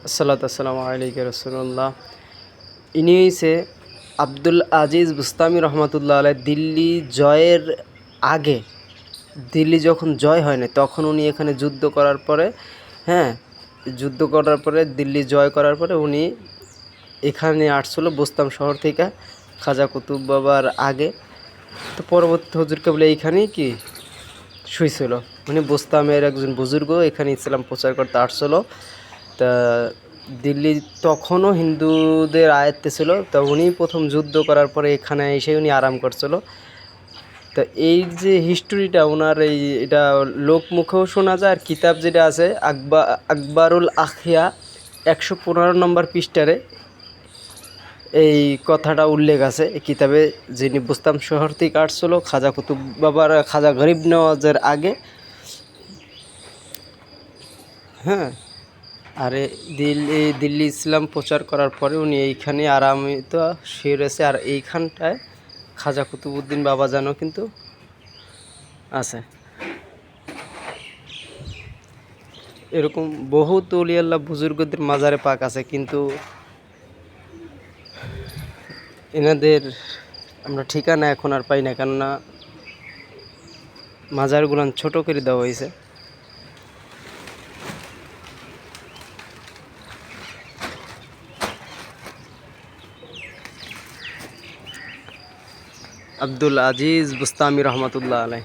আসসালামু আলাইকুম রসুল্লাহ। ইনি হইছে আব্দুল আজিজ বুস্তামি রহমতুল্লাহ আলাই। দিল্লি জয়ের আগে, দিল্লি যখন জয় হয় না তখন উনি এখানে যুদ্ধ করার পরে, যুদ্ধ করার পরে দিল্লি জয় করার পরে উনি এখানে আসছিল বুস্তাম শহর থেকে খাজা কুতুব বাবার আগে। তো পরবর্তী হুজুর কেবল এইখানেই কি শুইছিল। উনি বুস্তামের একজন বুজুর্গ এখানে ইসলাম প্রচার করতে আসছিল। তা দিল্লি তখনও হিন্দুদের আয়ত্তে ছিল। তা উনি প্রথম যুদ্ধ করার পরে এখানে এসে উনি আরাম করছিল। তো এই যে হিস্টোরিটা ওনার, এটা লোকমুখেও শোনা যায়। আর কিতাব যেটা আছে আকবরুল আখিয়া 115 নম্বর পৃষ্ঠারে এই কথাটা উল্লেখ আছে। এই কিতাবে যিনি বুস্তাম শহর থেকে আসছিল খাজা কুতুব বাবার, খাজা গরিব নওয়াজের আগে। আর দিল্লি ইসলাম প্রচার করার পরে উনি এইখানে আরামিত শুয়ে রয়েছে। আর এইখানটায় খাজা কুতুবউদ্দিন বাবাজানও কিন্তু আছে। এরকম বহুত অলিয়াল্লাহ বুজুর্গদের মাজারে পাক আছে, কিন্তু এনাদের আমরা ঠিকানা এখন আর পাই না, কেননা মাজারগুলান ছোট করে দেওয়া হয়েছে। আব্দুল আজিজ বুস্তামি রহমতুল্লাহ আলাই।